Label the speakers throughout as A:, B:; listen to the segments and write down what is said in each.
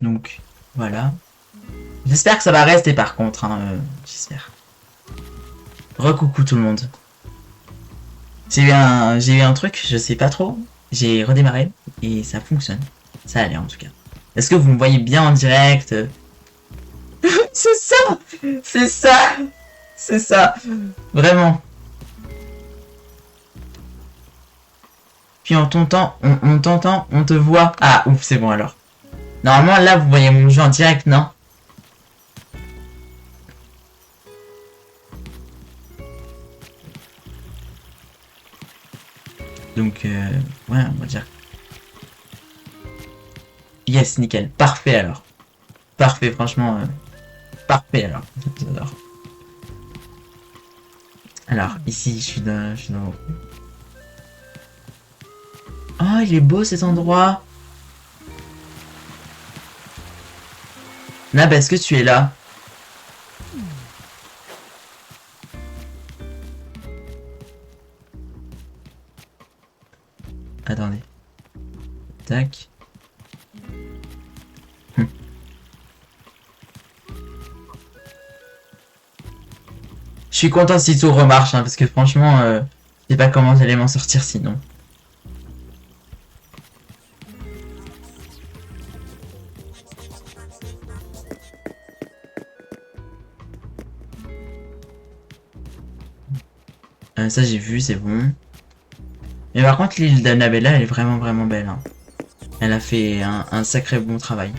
A: Donc, voilà. J'espère que ça va rester par contre, hein, j'espère. Recoucou tout le monde. J'ai eu un truc, je sais pas trop. J'ai redémarré et ça fonctionne. Ça a l'air en tout cas. Est-ce que vous me voyez bien en direct? C'est ça! C'est ça! C'est ça! Vraiment. Puis on t'entend, on t'entend, on te voit. Ah, ouf, c'est bon alors. Normalement, là, vous voyez mon jeu en direct, non? Donc, ouais, on va dire. Yes, nickel. Parfait alors. Parfait, franchement. Parfait alors. J'adore. Alors, ici, je suis dans... Oh, il est beau cet endroit. Nab, est-ce que tu es là? Attendez. Tac. Je suis content si tout remarche, hein, parce que franchement, je sais pas comment j'allais m'en sortir sinon. Ça j'ai vu, c'est bon. Mais par contre, l'île d'Annabella, elle est vraiment vraiment belle. Hein. Elle a fait un sacré bon travail.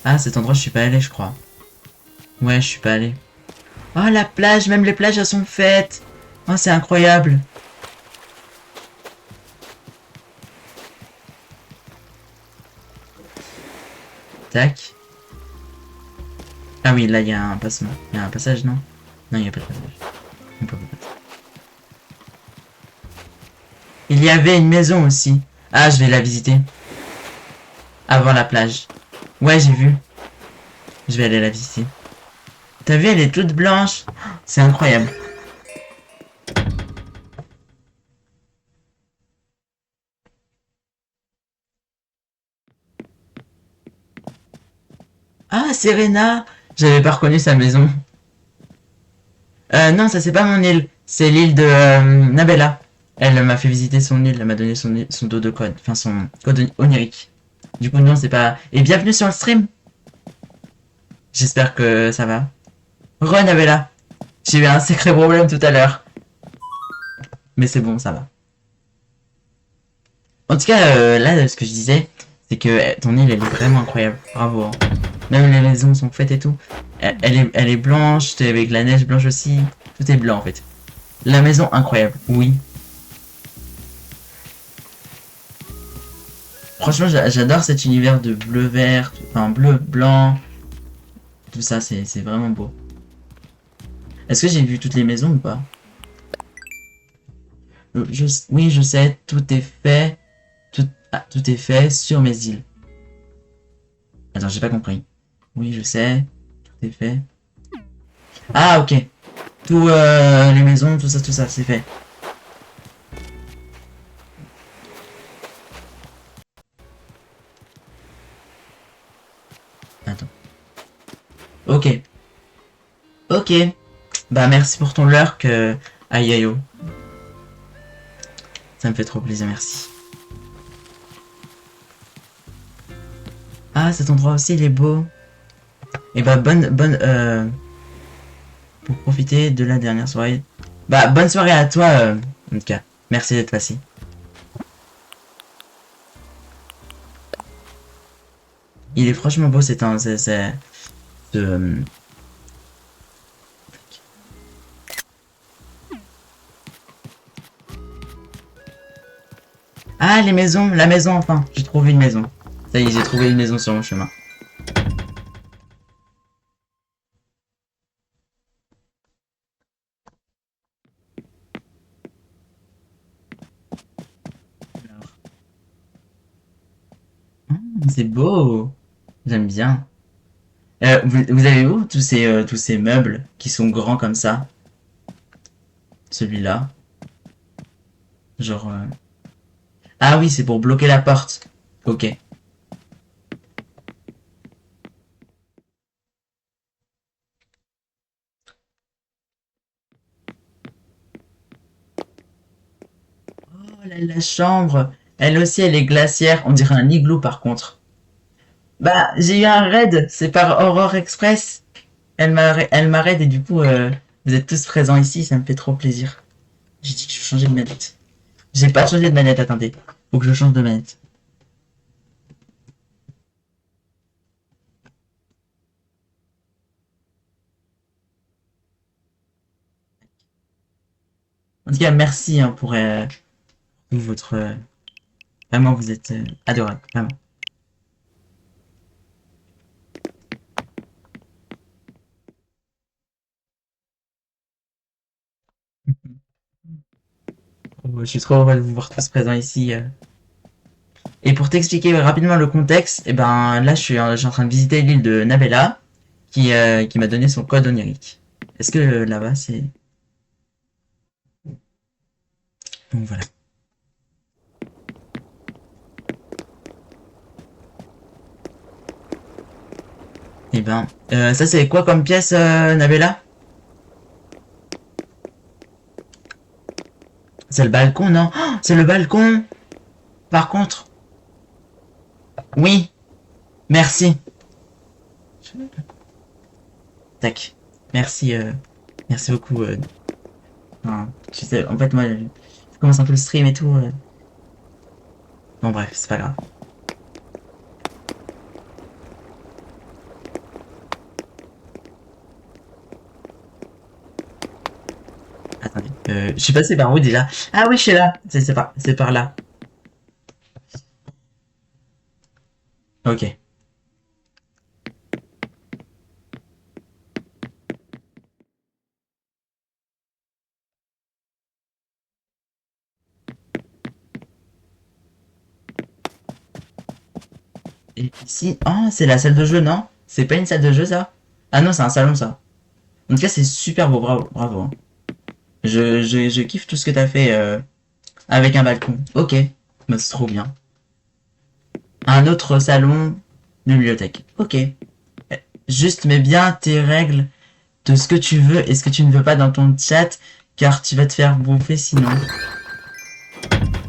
A: Ah, cet endroit, je suis pas allé, je crois. Ouais, je suis pas allé. Oh, la plage, même les plages, elles sont faites. Oh, c'est incroyable. Tac. Ah oui, là, il y a un passement. Il y a un passage, non? Non, il n'y a pas de passage. On peut pas passer. Il y avait une maison aussi. Ah, je vais la visiter. Avant la plage. Ouais, j'ai vu. Je vais aller la visiter. T'as vu, elle est toute blanche. C'est incroyable. Ah, Serena. J'avais pas reconnu sa maison. Non, ça c'est pas mon île. C'est l'île de Nabella. Elle m'a fait visiter son île. Elle m'a donné son dos de code. Enfin, son code onirique. Du coup, non, c'est pas... Et bienvenue sur le stream. J'espère que ça va. Re, Nabella. J'ai eu un sacré problème tout à l'heure. Mais c'est bon, ça va. En tout cas, là, ce que je disais, c'est que ton île, elle est vraiment incroyable. Bravo. Hein. Même les maisons sont faites et tout. Elle est blanche, avec la neige blanche aussi. Tout est blanc, en fait. La maison, incroyable. Oui. Franchement, j'adore cet univers de bleu-vert, enfin bleu-blanc. Tout ça, c'est vraiment beau. Est-ce que j'ai vu toutes les maisons ou pas? Oui, je sais, tout est fait. Tout est fait sur mes îles. Attends, j'ai pas compris. Oui, je sais, tout est fait. Ah, ok. Tout les maisons, tout ça, c'est fait. Attends. Ok. Ok. Bah merci pour ton lurk, aïe aïe oh. Ça me fait trop plaisir, merci. Ah, cet endroit aussi, il est beau. Et bah bonne pour profiter de la dernière soirée. Bah bonne soirée à toi, en tout cas. Merci d'être passé. Il est franchement beau, c'est un, c'est, Ah, les maisons, la maison, enfin. J'ai trouvé une maison. Ça y est, j'ai trouvé une maison sur mon chemin. C'est beau. J'aime bien. Vous avez où tous ces meubles qui sont grands comme ça? Celui-là. Genre... Ah oui, c'est pour bloquer la porte. Ok. Oh, la chambre. Elle aussi, elle est glaciaire. On dirait un igloo par contre. Bah, j'ai eu un raid. C'est par Aurore Express. Elle m'a raid et du coup, vous êtes tous présents ici. Ça me fait trop plaisir. J'ai dit que je changeais de manette. J'ai pas changé de manette, attendez. Faut que je change de manette. En tout cas, merci hein, pour votre... vraiment, vous êtes adorable. Vraiment. Oh, je suis trop heureux de vous voir tous présents ici. Et pour t'expliquer rapidement le contexte, et ben là je suis en train de visiter l'île de Nabella qui m'a donné son code onirique. Est-ce que là-bas c'est... Donc voilà. Et ben ça c'est quoi comme pièce Nabella? C'est le balcon non? Oh, c'est le balcon. Par contre, oui, merci. Tac. Merci merci beaucoup. Enfin, tu sais, en fait moi je commence un peu le stream et tout. Bon bref, c'est pas grave. Attendez. Je suis passé par où déjà? Ah oui, je suis là. C'est par là. Ok. Et ici, oh, c'est la salle de jeu, non? C'est pas une salle de jeu, ça? Ah non, c'est un salon, ça. En tout cas, c'est super beau, bravo, bravo. Hein. Je kiffe tout ce que t'as fait avec un balcon. Ok, bah, c'est trop bien. Un autre salon, bibliothèque. Ok. Juste mets bien tes règles de ce que tu veux et ce que tu ne veux pas dans ton chat, car tu vas te faire bouffer sinon.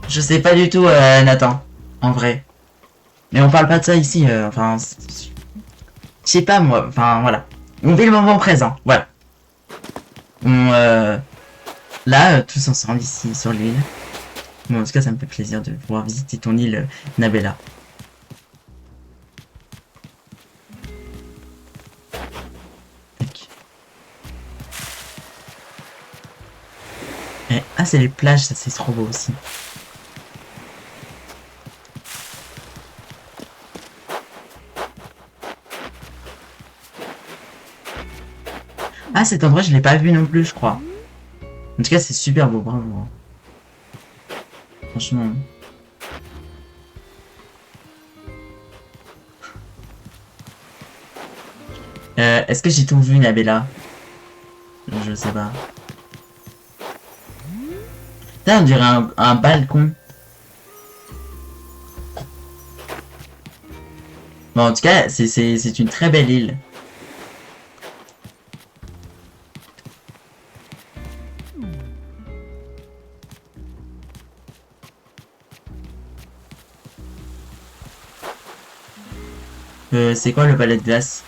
A: Je sais pas du tout, Nathan, en vrai. Mais on parle pas de ça ici, enfin... Je sais pas, moi, enfin, voilà. On vit le moment présent, voilà. On, là, tous ensemble ici sur l'île. Bon, en tout cas, ça me fait plaisir de pouvoir visiter ton île, Nabella. Tac. Ah, c'est les plages, ça c'est trop beau aussi. Ah, cet endroit, je l'ai pas vu non plus, je crois. En tout cas, c'est super beau, bravo. Franchement. Est-ce que j'ai tout vu, Nabella? Je sais pas. Là, on dirait un balcon. Bon, en tout cas, c'est une très belle île. C'est quoi le palais de glace?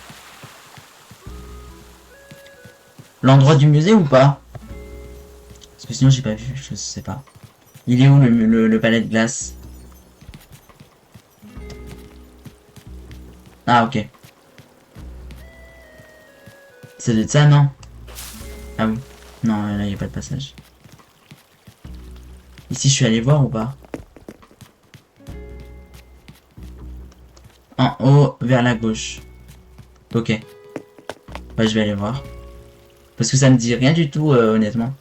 A: L'endroit du musée ou pas? Parce que sinon j'ai pas vu, je sais pas. Il est où le palais de glace? Ah ok. C'est de ça non? Ah oui. Non, là y a pas de passage. Ici je suis allé voir ou pas? En haut vers la gauche. Ok. Bah je vais aller voir. Parce que ça me dit rien du tout honnêtement.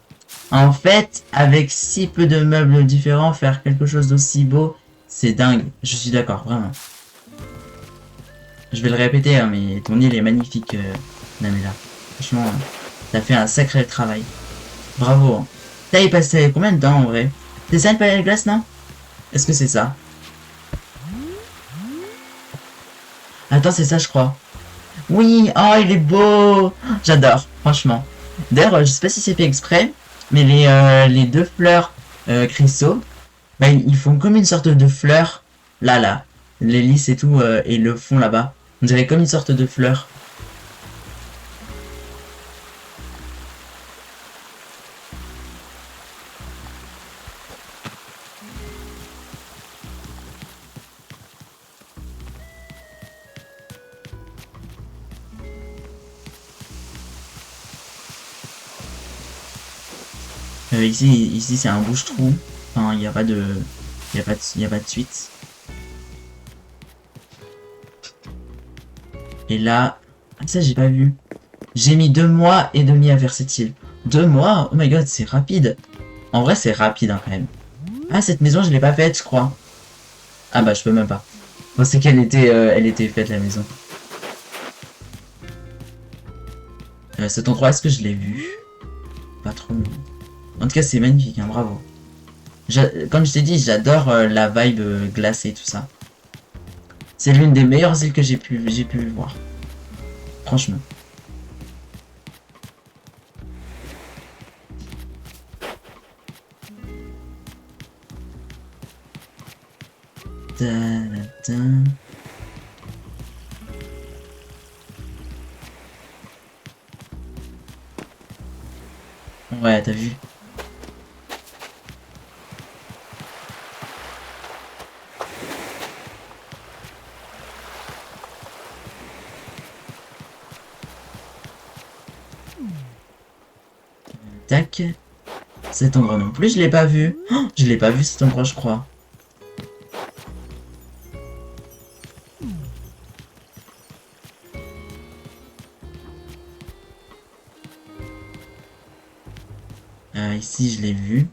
A: En fait, avec si peu de meubles différents, faire quelque chose d'aussi beau, c'est dingue. Je suis d'accord, vraiment. Je vais le répéter, hein, mais ton île est magnifique, Namela. Franchement, t'as fait un sacré travail. Bravo. Hein. T'as y passé combien de temps en vrai? C'est ça le palais de glace, non? Est-ce que c'est ça? Attends, c'est ça, je crois. Oui, oh, il est beau. J'adore, franchement. D'ailleurs, je sais pas si c'est fait exprès, mais les deux fleurs cristaux, bah, ils font comme une sorte de fleur. Là. Les lys et tout, et le fond là-bas. On dirait comme une sorte de fleur. Ici c'est un bouche-trou. Enfin, il n'y a pas de... Il y a pas de suite. Et là... Ah, ça, j'ai pas vu. J'ai mis 2 mois et demi à faire cette île. 2 mois? Oh my god, c'est rapide. En vrai, c'est rapide, hein, quand même. Ah, cette maison, je l'ai pas faite, je crois. Ah bah, je peux même pas. Bon, c'est qu'elle était, elle était faite, la maison. Cet endroit, est-ce que je l'ai vu? Pas trop. En tout cas, c'est magnifique, hein, bravo. Comme je t'ai dit, j'adore la vibe glacée, tout ça. C'est l'une des meilleures îles que j'ai pu voir. Franchement. Ta-da-da. Ouais, t'as vu. Tac. Cet endroit non plus, je l'ai pas vu. Oh, je l'ai pas vu cet endroit, je crois. Ici, je l'ai vu.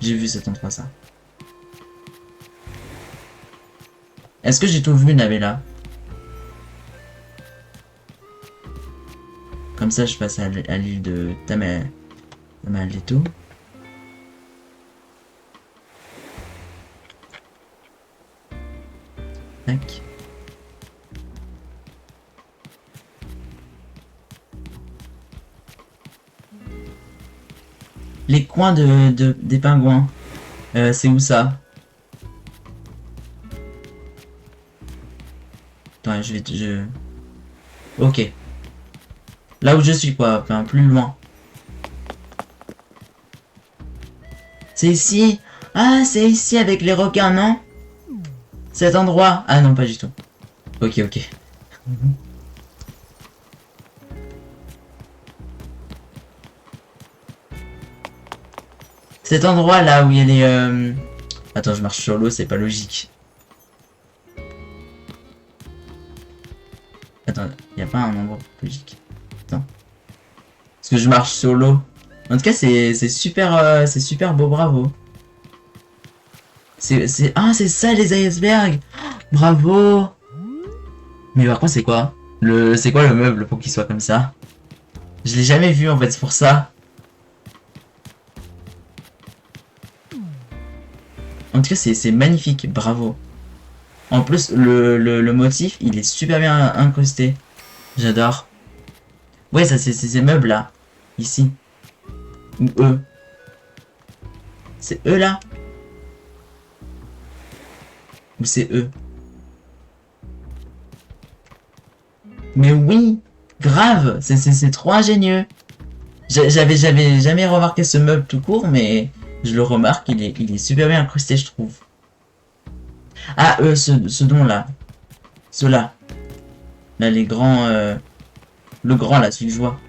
A: J'ai vu cet endroit, ça. Est-ce que j'ai tout vu, Nabella? Comme ça, je passe à l'île de Tamaleto. Tac. Les coins des pingouins. C'est où ça? Attends, Ok. Là où je suis, quoi. Enfin, plus loin. C'est ici? Ah, c'est ici avec les requins, non? Cet endroit? Ah non, pas du tout. Ok. Cet endroit là où il y a les... Attends, je marche sur l'eau, c'est pas logique. Attends, il y a pas un endroit logique. Attends. Parce que je marche sur l'eau. En tout cas, c'est super beau, bravo. Ah, c'est ça les icebergs. Bravo. Mais par contre, c'est quoi? C'est quoi le meuble pour qu'il soit comme ça? Je l'ai jamais vu en fait, c'est pour ça. En tout cas, c'est magnifique, bravo. En plus, le motif, il est super bien incrusté. J'adore. Ouais, ça, c'est ces meubles là. Ici. Ou eux. C'est eux là? Ou c'est eux? Mais oui! Grave! C'est trop ingénieux. J'avais jamais remarqué ce meuble tout court, mais je le remarque, il est super bien incrusté, je trouve. Ah, eux, ce don là. Ceux-là. Là, les grands... Le grand là, celui que je vois.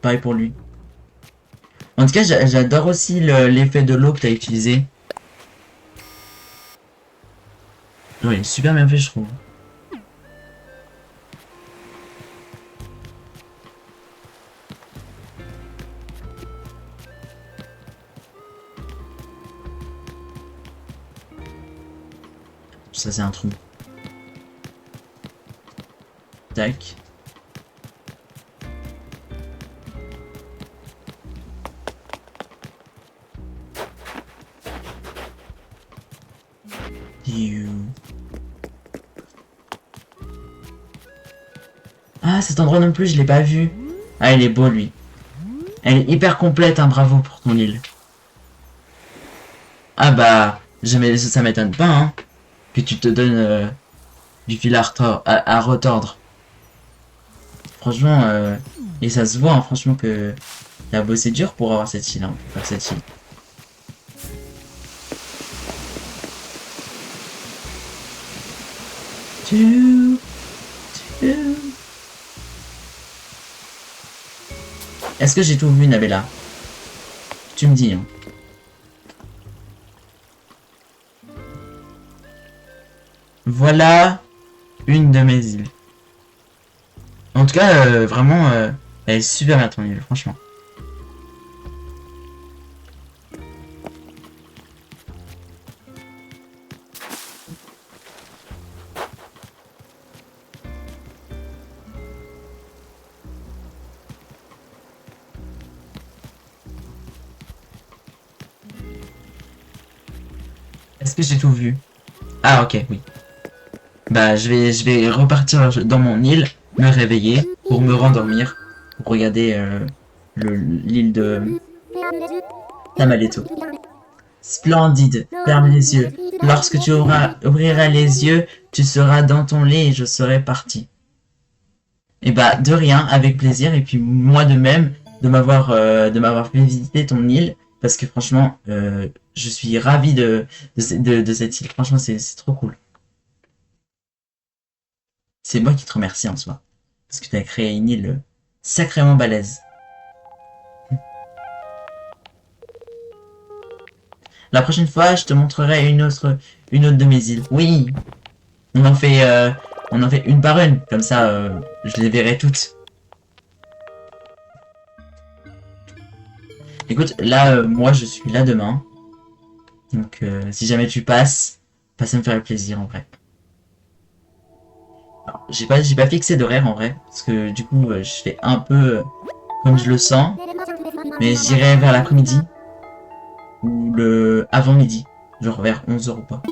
A: Pareil pour lui. En tout cas, j'adore aussi l'effet de l'eau que tu as utilisé. Ouais, il est super bien fait, je trouve. Ça, c'est un trou. Tac. Ah, cet endroit non plus, je l'ai pas vu. Ah, il est beau, lui. Elle est hyper complète, hein, bravo pour ton île. Ah bah, ça m'étonne pas, hein, que tu te donnes du fil à retordre. Franchement, et ça se voit, hein, franchement, que t'as bossé dur pour avoir cette île, hein, pour faire cette île. Est-ce que j'ai tout vu, Nabella? Tu me dis, hein. Voilà une de mes îles. En tout cas, vraiment, elle est super bien ton île, franchement. Est-ce que j'ai tout vu? Ah ok, oui. Bah je vais repartir dans mon île, me réveiller pour me rendormir, pour regarder l'île de Tamaletto. Splendide, ferme les yeux. Lorsque tu ouvriras les yeux, tu seras dans ton lit et je serai parti. Et bah de rien, avec plaisir, et puis moi de même de m'avoir fait visiter ton île, parce que franchement, je suis ravi de cette île. Franchement, c'est trop cool. C'est moi qui te remercie en soi. Parce que tu as créé une île sacrément balèze. La prochaine fois, je te montrerai une autre de mes îles. Oui, on en fait, une par une. Comme ça, je les verrai toutes. Écoute, là, moi, je suis là demain. Donc, si jamais tu passes, ça me ferait plaisir en vrai. J'ai pas fixé d'horaire en vrai, parce que du coup, je fais un peu comme je le sens, mais j'irai vers l'après-midi ou le avant-midi, genre vers 11h ou pas.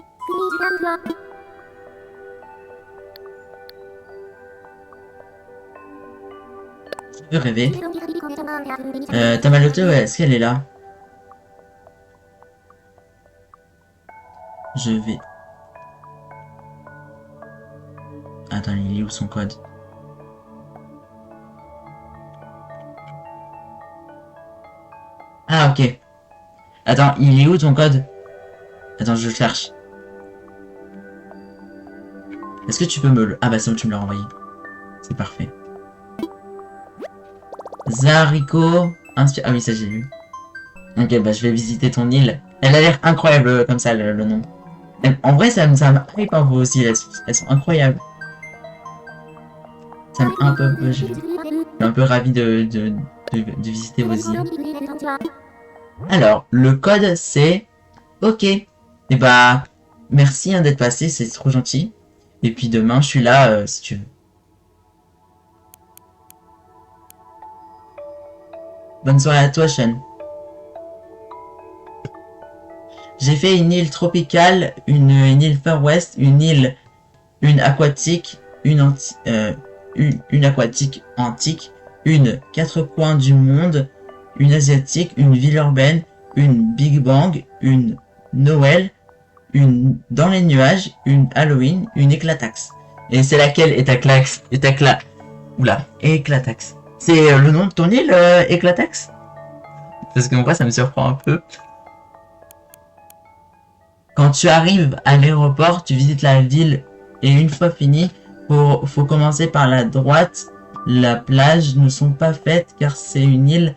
A: Je peux rêver. Tamaletto, est-ce qu'elle est là? Je vais... Attends, il est où son code? Ah, ok. Attends, il est où ton code? Attends, je le cherche. Est-ce que tu peux me le... Ah bah c'est bon, tu me l'as renvoyé. C'est parfait. Zariko... Ah oui, ça j'ai vu. Ok, bah je vais visiter ton île. Elle a l'air incroyable comme ça, le nom. En vrai, ça me hype un peu aussi, elles sont incroyables. Ça me un peu... Je suis un peu ravi de visiter vos îles. Alors, le code c'est... Ok. Et bah, merci hein, d'être passé, c'est trop gentil. Et puis demain, je suis là si tu veux. Bonne soirée à toi, Sean. J'ai fait une île tropicale, une île Far West, une aquatique, une aquatique antique, une quatre coins du monde, une asiatique, une ville urbaine, une Big Bang, une Noël, une dans les nuages, une Halloween, une éclataxe. Et c'est laquelle Oula, éclataxe. C'est le nom de ton île, éclataxe? Parce qu'en vrai, ça me surprend un peu. Quand tu arrives à l'aéroport, tu visites la ville et une fois fini, faut commencer par la droite. La plage ne sont pas faites car c'est une île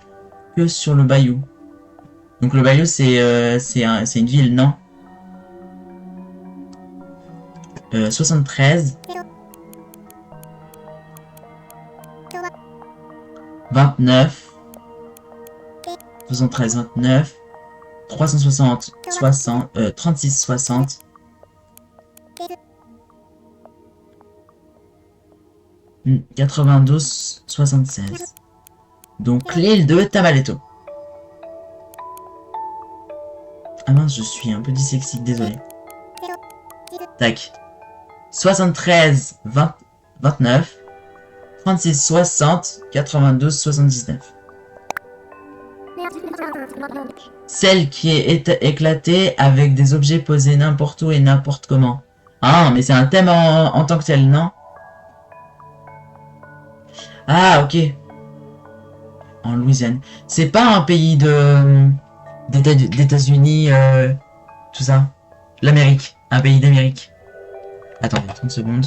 A: que sur le bayou. Donc le bayou c'est une ville, non? 73 29 73 29 360 36 60 92 76. Donc l'île de Tamaletto. Ah mince, je suis un peu dyslexique, désolé. Tac. 73, 20, 29, 36, 60, 92, 79. Celle qui est éclatée avec des objets posés n'importe où et n'importe comment. Ah, mais c'est un thème en tant que tel, non? Ah, ok. En Louisiane. C'est pas un pays d'États-Unis, tout ça. L'Amérique. Un pays d'Amérique. Attendez, 30 secondes.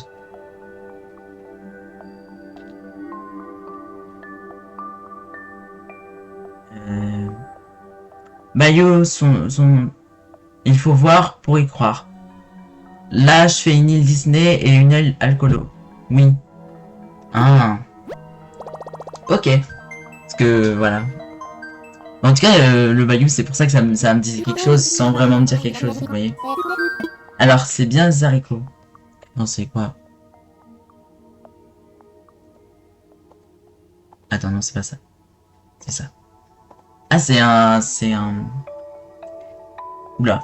A: Bayou, il faut voir pour y croire. Là, je fais une île Disney et une île alcoolo. Oui. Ah. Ok. Parce que, voilà. En tout cas, le Bayou, c'est pour ça que ça me disait quelque chose sans vraiment me dire quelque chose, vous voyez. Alors, c'est bien Zariko. Non, c'est quoi? Attends, non, c'est pas ça. C'est ça. Ah, c'est un... Oula.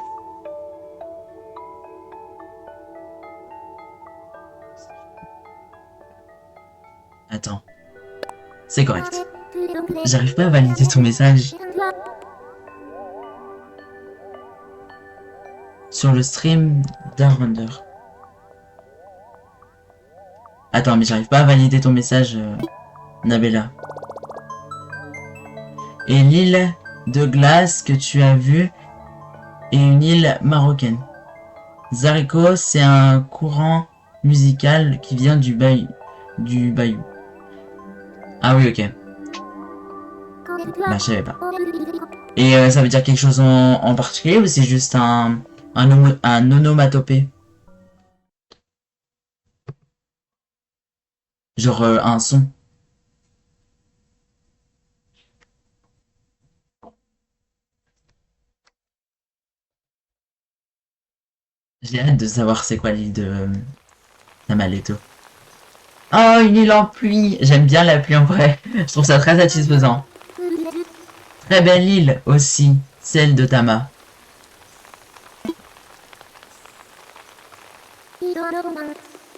A: Attends. C'est correct. J'arrive pas à valider ton message. Sur le stream d'Arwonder. Attends, mais j'arrive pas à valider ton message, Nabella. Et l'île de glace que tu as vue est une île marocaine. Zariko, c'est un courant musical qui vient du Bayou. Ah oui, ok. Bah, je savais pas. Et ça veut dire quelque chose en particulier ou c'est juste un onomatopée? Genre un son. J'ai hâte de savoir c'est quoi l'île de Namaletto. Oh, une île en pluie. J'aime bien la pluie en vrai. Je trouve ça très satisfaisant. Très belle île aussi, celle de Tama.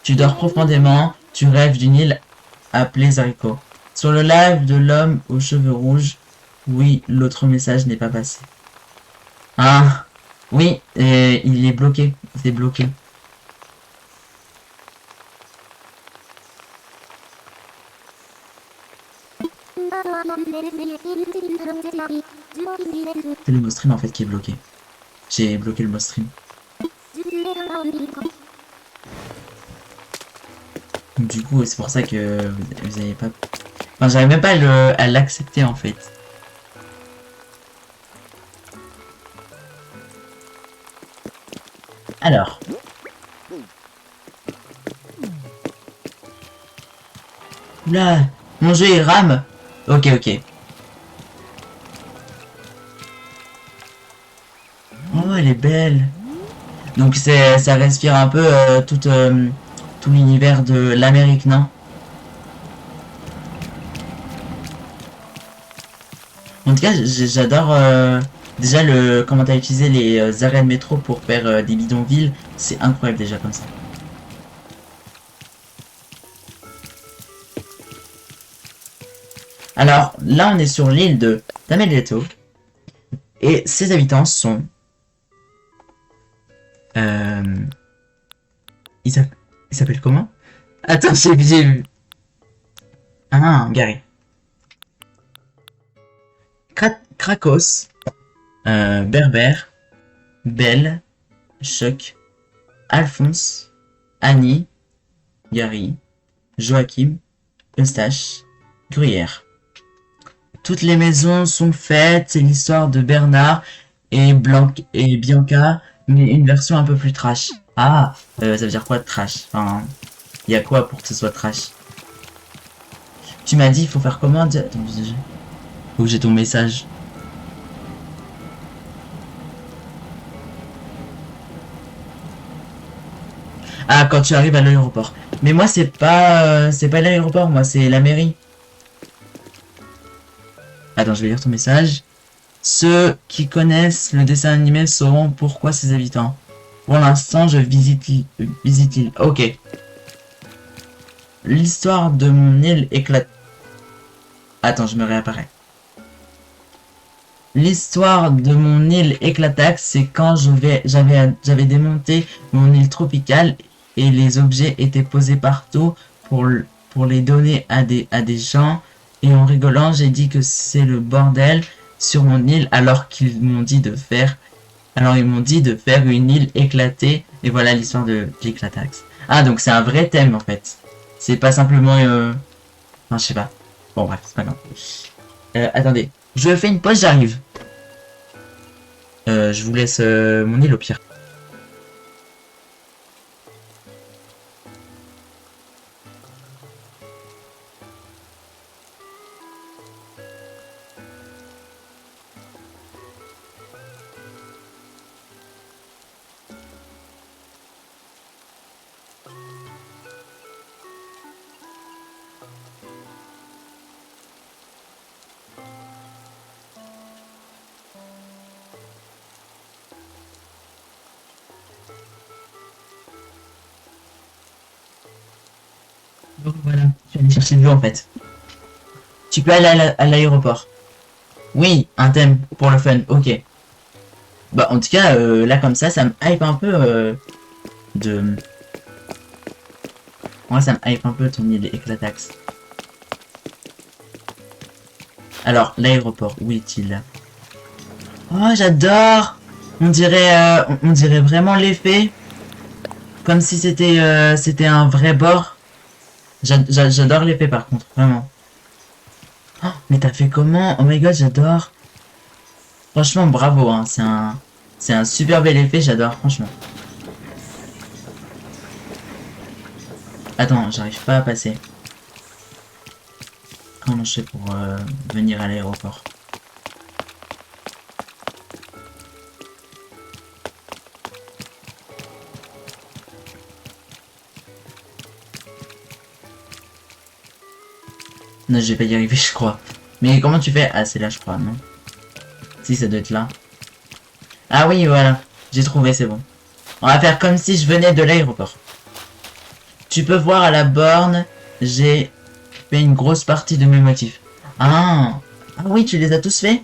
A: Tu dors profondément, tu rêves d'une île appelée Zariko. Sur le live de l'homme aux cheveux rouges, oui, l'autre message n'est pas passé. Ah, oui, et il est bloqué, c'est bloqué. C'est le Mostream en fait qui est bloqué. J'ai bloqué le Mostream. Du coup, c'est pour ça que vous avez pas... Enfin, j'arrive même pas à l'accepter en fait. Alors. Là, mon jeu il rame. Ok, ok. Oh, elle est belle. Donc ça respire un peu tout l'univers de l'Amérique, non? En tout cas, j'adore déjà comment t'as utilisé les arrêts de métro pour faire des bidonvilles. C'est incroyable déjà comme ça. Alors là, on est sur l'île de Tameletto et ses habitants sont il s'appelle comment? Attends, j'ai vu. Ah, Gary. Krakos, Berbère, Belle, Choc, Alphonse, Annie, Gary, Joachim, Eustache, Gruyère. Toutes les maisons sont faites, c'est l'histoire de Bernard et Bianca, mais une version un peu plus trash. Ah, ça veut dire quoi trash? Enfin, il y a quoi pour que ce soit trash? Tu m'as dit, il faut faire comment? Attends, faut que j'ai ton message. Ah, quand tu arrives à l'aéroport. Mais moi, c'est pas l'aéroport, moi, c'est la mairie. Attends, je vais lire ton message. Ceux qui connaissent le dessin animé sauront pourquoi ses habitants. Pour l'instant, je visite l'île. Ok. L'histoire de mon île éclate. Attends, je me réapparais. L'histoire de mon île éclataxe, c'est quand j'avais démonté mon île tropicale et les objets étaient posés partout pour, pour les donner à des gens. Et en rigolant, j'ai dit que c'est le bordel sur mon île alors ils m'ont dit de faire une île éclatée. Et voilà l'histoire de l'éclataxe. Ah, donc c'est un vrai thème en fait. C'est pas simplement... Enfin, je sais pas. Bon, bref, c'est pas grave. Attendez. Je fais une pause, j'arrive. Je vous laisse mon île au pire. Donc voilà, je vais aller chercher de l'eau en fait. Tu peux aller à l'aéroport. Oui, un thème pour le fun, ok. Bah en tout cas, là comme ça me hype un peu de... Moi ça me hype un peu ton île éclataxe. Alors, l'aéroport, où est-il? Oh, j'adore! On dirait vraiment l'effet. Comme si c'était un vrai bord. J'adore l'effet par contre, vraiment. Oh, mais t'as fait comment? Oh my god, j'adore. Franchement, bravo, hein. C'est un super bel effet, j'adore, franchement. Attends, j'arrive pas à passer. Comment je fais pour venir à l'aéroport? Non, je vais pas y arriver, je crois. Mais comment tu fais? Ah, c'est là, je crois, non? Si, ça doit être là. Ah oui, voilà. J'ai trouvé, c'est bon. On va faire comme si je venais de l'aéroport. Tu peux voir à la borne, j'ai fait une grosse partie de mes motifs. Ah, ah oui, tu les as tous faits?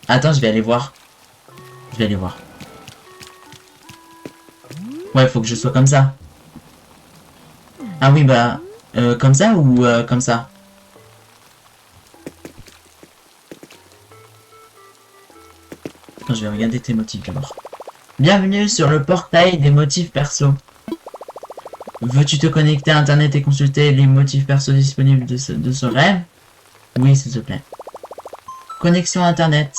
A: Attends, je vais aller voir. Je vais aller voir. Ouais, faut que je sois comme ça. Ah oui, bah, comme ça ou comme ça? Attends, je vais regarder tes motifs d'abord. Bienvenue sur le portail des motifs perso. Veux-tu te connecter à internet et consulter les motifs perso disponibles de ce rêve? Oui, s'il te plaît. Connexion internet.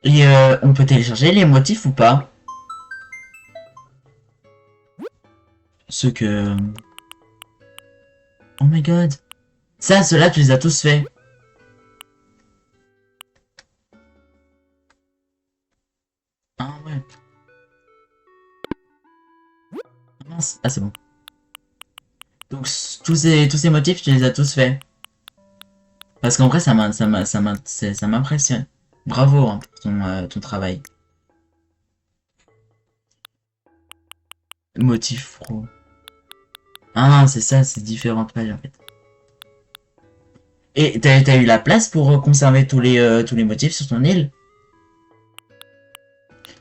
A: Et on peut télécharger les motifs ou pas? Ce que... Oh my god. Ça, ceux-là, tu les as tous faits. Ah ouais. Ah, mince. Ah, c'est bon. Donc, tous ces motifs, tu les as tous faits. Parce qu'en vrai, ça m'impressionne. Bravo hein, pour ton travail. Motif pro. Ah, c'est ça, c'est différentes pages en fait. Et t'as eu la place pour conserver tous les motifs sur ton île?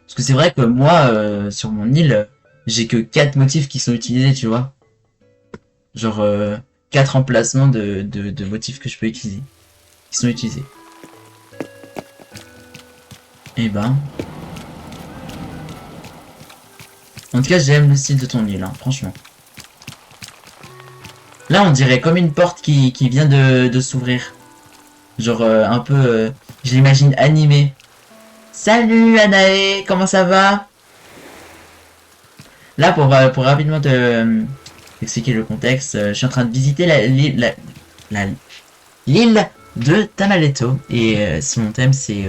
A: Parce que c'est vrai que moi, sur mon île, j'ai que 4 motifs qui sont utilisés, tu vois. Genre 4 emplacements de motifs que je peux utiliser. Qui sont utilisés. Et ben... En tout cas, j'aime le style de ton île, hein, franchement. Là, on dirait comme une porte qui vient de s'ouvrir. Genre un peu... je l'imagine animée. Salut Anae, comment ça va? Là, pour rapidement expliquer le contexte, je suis en train de visiter l'île de Tanaletto. Et son thème, c'est...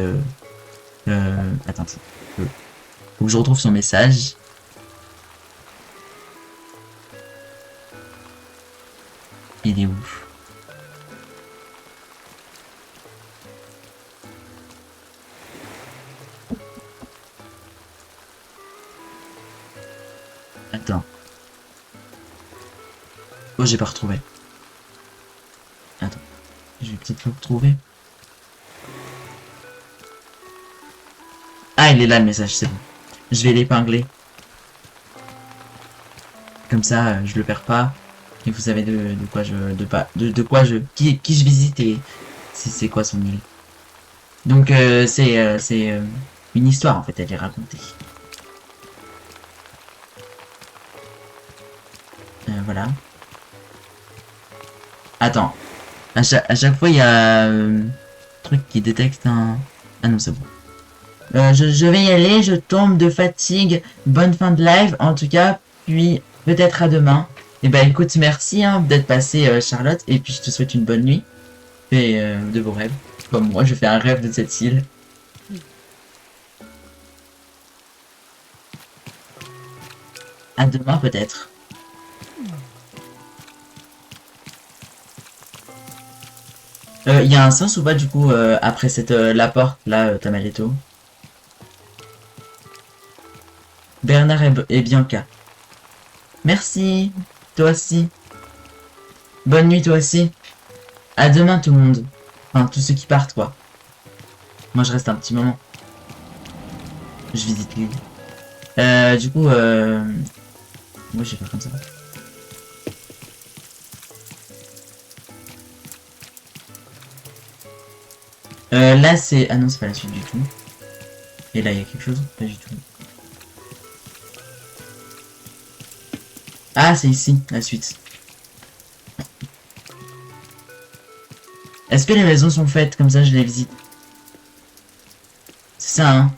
A: attends, faut que je retrouve son message. Il est où? Oh, j'ai pas retrouvé. Attends. Je vais peut-être le retrouver. Ah, il est là le message, c'est bon. Je vais l'épingler. Comme ça, je le perds pas. Et vous savez de quoi je... De quoi je... Qui je visite et c'est quoi son île. Donc, c'est une histoire, en fait, elle est racontée. Voilà. Attends. À chaque fois, il y a un truc qui détecte un... Ah non, c'est bon. Je vais y aller, je tombe de fatigue. Bonne fin de live, en tout cas. Puis, peut-être à demain. Et ben écoute, merci hein, d'être passé, Charlotte. Et puis, je te souhaite une bonne nuit. Et de vos rêves. Comme moi, je fais un rêve de cette île. À demain, peut-être. Il y a un sens ou pas, du coup, après cette la porte, là, Tamaletto? Bernard et Bianca. Merci. Toi aussi. Bonne nuit, toi aussi. À demain, tout le monde. Enfin, tous ceux qui partent, quoi. Moi, je reste un petit moment. Je visite l'île. Du coup, moi, je vais faire comme ça. Là, c'est... Ah non, c'est pas la suite du tout. Et là, il y a quelque chose? Pas du tout. Ah, c'est ici, la suite. Est-ce que les maisons sont faites? Comme ça, je les visite. C'est ça, hein?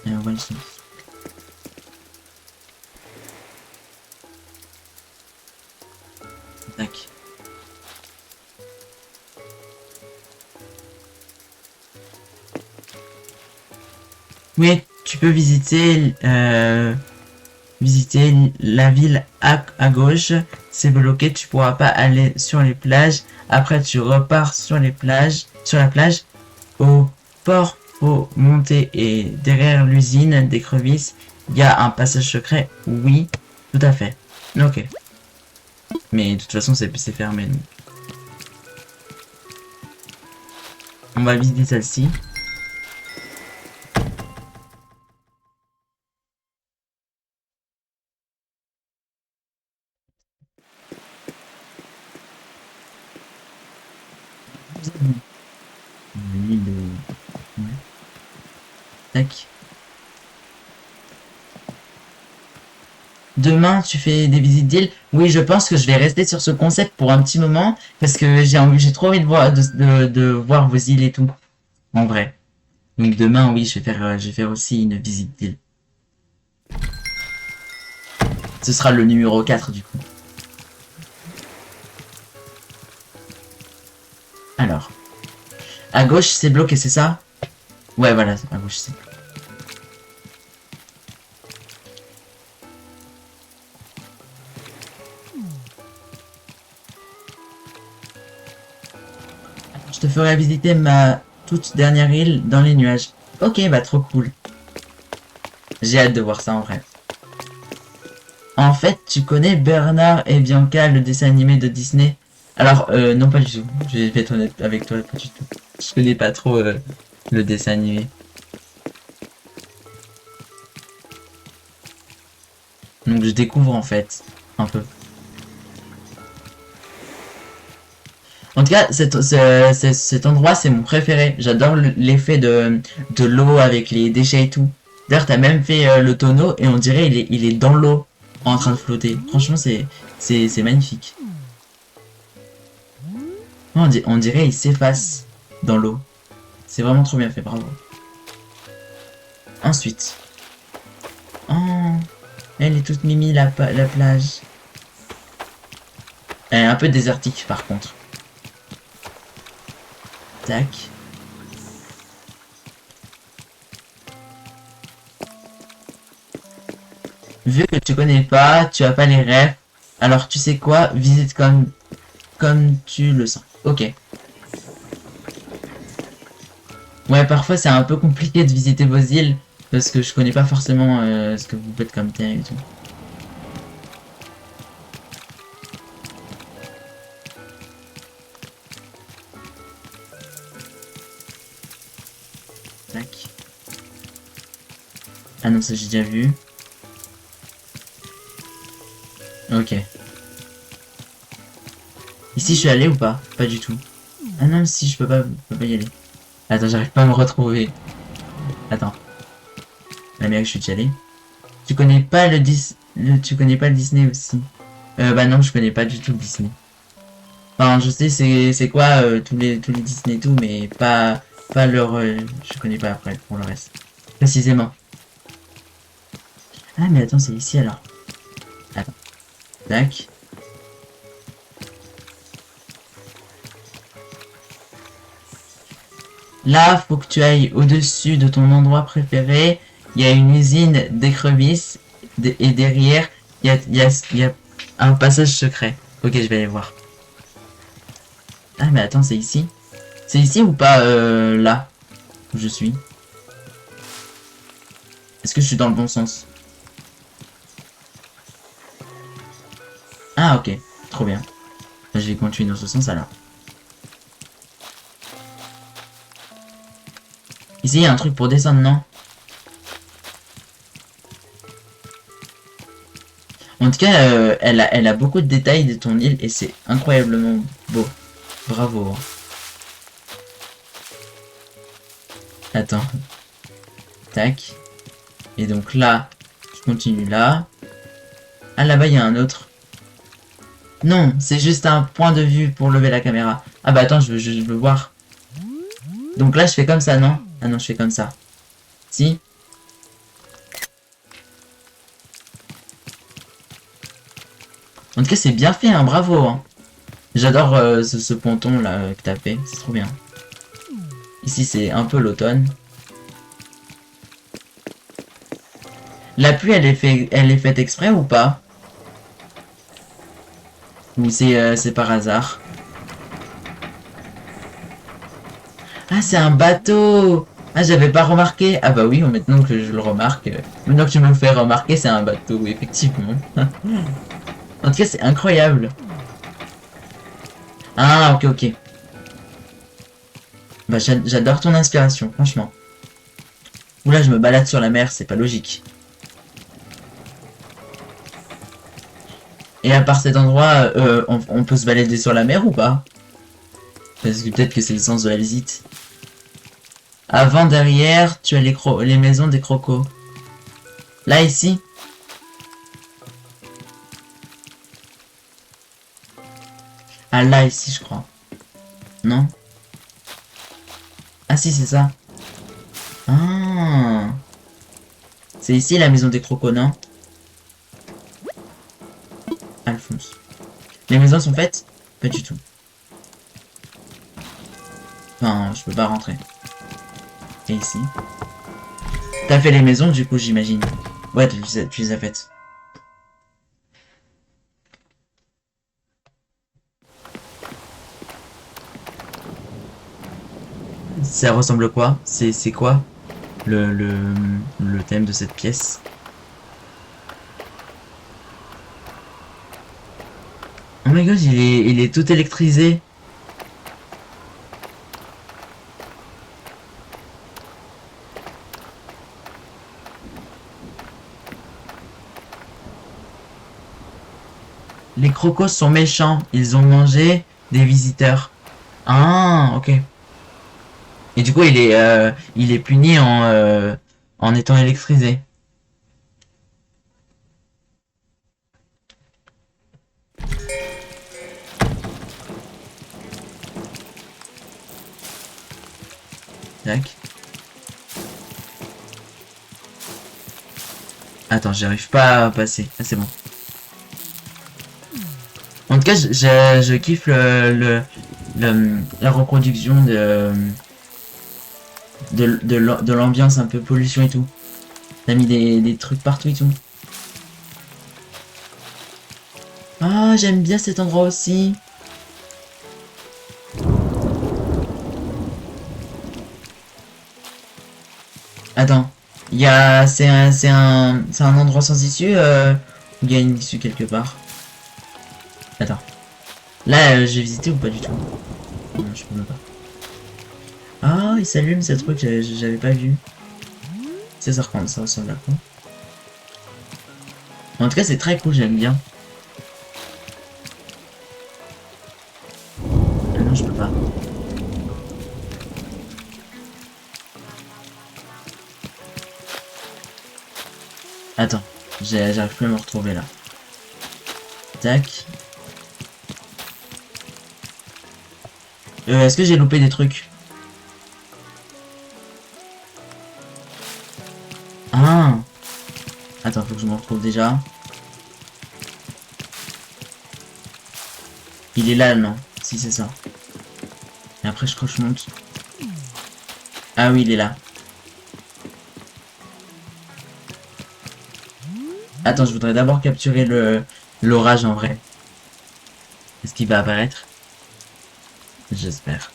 A: Et on voit le son. Tac. Oui, tu peux visiter la ville à gauche. C'est bloqué, tu pourras pas aller sur les plages. Après, tu repars sur la plage. Au port, faut monter et derrière l'usine d'écrevisses, il y a un passage secret. Oui, tout à fait. Ok. Mais de toute façon, c'est fermé. Donc. On va visiter celle-ci. Tac. Demain, tu fais des visites d'île. Oui, je pense que je vais rester sur ce concept pour un petit moment parce que j'ai trop envie de voir de voir vos îles et tout. En vrai. Donc demain, oui, je vais faire aussi une visite d'île. Ce sera le numéro 4 du coup. Alors. À gauche, c'est bloqué, c'est ça? Ouais, voilà, à gauche, c'est bloqué. Je te ferai visiter ma toute dernière île dans les nuages. Ok, bah trop cool. J'ai hâte de voir ça en vrai. En fait, tu connais Bernard et Bianca, le dessin animé de Disney? Alors, non pas du tout. Je vais être honnête avec toi, pas du tout. Je connais pas trop le dessin animé. Donc je découvre en fait, un peu. En tout cas, cet endroit, c'est mon préféré. J'adore l'effet de l'eau avec les déchets et tout. D'ailleurs, t'as même fait le tonneau et on dirait il est dans l'eau en train de flotter. Franchement, c'est magnifique. On dirait il s'efface dans l'eau. C'est vraiment trop bien fait, bravo. Ensuite. Oh, elle est toute mimi la plage. Elle est un peu désertique par contre. Tac. Vu que tu connais pas, tu as pas les rêves, alors tu sais quoi, visite comme tu le sens. Ok. Ouais, parfois c'est un peu compliqué de visiter vos îles, Parce que je connais pas forcément ce que vous faites comme terre et tout. Tac. Ah non, ça j'ai déjà vu. Ok. Ici je suis allé ou pas? Pas du tout. Ah non, si je peux pas y aller. Attends, j'arrive pas à me retrouver. Attends. La merde, je suis déjà allé. Tu connais pas tu connais pas le Disney aussi? Bah non, je connais pas du tout le Disney. Enfin, je sais c'est quoi tous les Disney et tout, mais pas leur je connais pas après pour le reste. Précisément. Ah mais attends, c'est ici alors. Attends. Tac. Là, faut que tu ailles au-dessus de ton endroit préféré. Il y a une usine d'écrevisses et derrière, il y a un passage secret. Ok, je vais aller voir. Ah mais attends, c'est ici? C'est ici ou pas là où je suis? Est-ce que je suis dans le bon sens? Ah ok, trop bien. Je vais continuer dans ce sens alors. Ici, il y a un truc pour descendre, non? En tout cas, elle a beaucoup de détails de ton île et c'est incroyablement beau. Bravo. Attends. Tac. Et donc là, je continue là. Ah là-bas, il y a un autre. Non, c'est juste un point de vue pour lever la caméra. Ah bah attends, je veux voir. Donc là, je fais comme ça, non? Ah non, je fais comme ça. Si? En tout cas, c'est bien fait, hein, bravo. Hein. J'adore ce ponton là que t'as fait, c'est trop bien. Ici, c'est un peu l'automne. La pluie, elle est faite exprès ou pas? Ou c'est par hasard? Ah, c'est un bateau! Ah, j'avais pas remarqué. Ah bah oui, maintenant que je le remarque, maintenant que tu me le fais remarquer, c'est un bateau, oui, effectivement. En tout cas, c'est incroyable. Ah, ok, ok. Bah, j'adore ton inspiration, franchement. Oula, je me balade sur la mer, c'est pas logique. Et à part cet endroit, on peut se balader sur la mer ou pas? Parce que peut-être que c'est le sens de la visite. Avant, derrière, tu as les maisons des crocos. Là, ici. Ah, là, ici, je crois. Non? Ah, si, c'est ça. Ah. C'est ici la maison des crocos, non? Alphonse. Les maisons sont faites? Pas du tout. Enfin, je peux pas rentrer. Et ici? T'as fait les maisons, du coup, j'imagine. Ouais, tu les as faites. Ça ressemble à quoi? C'est quoi le thème de cette pièce? Oh my god, il est tout électrisé. Les crocos sont méchants. Ils ont mangé des visiteurs. Ah, ok. Et du coup, il est puni en étant électrisé. Tac. Attends, j'arrive pas à passer. Ah, c'est bon. En tout cas, je kiffe la reproduction de l'ambiance un peu pollution et tout. T'as mis des trucs partout et tout. Ah, j'aime bien cet endroit aussi. Attends, C'est un endroit sans issue, où il y a une issue quelque part. Attends. Là, j'ai visité ou pas du tout? Non, je peux même pas. Ah, il s'allume ce truc, j'avais pas vu. C'est ça ressemble, ça ressemble à quoi? En tout cas, c'est très cool, j'aime bien. Ah non, je peux pas. Attends, j'arrive plus à me retrouver là. Tac. Est-ce que j'ai loupé des trucs? Ah. Attends, faut que je me retrouve déjà. Il est là, non? Si, c'est ça. Et après, je crois que je monte. Ah oui, il est là. Attends, je voudrais d'abord capturer l'orage en vrai. Est-ce qu'il va apparaître? J'espère.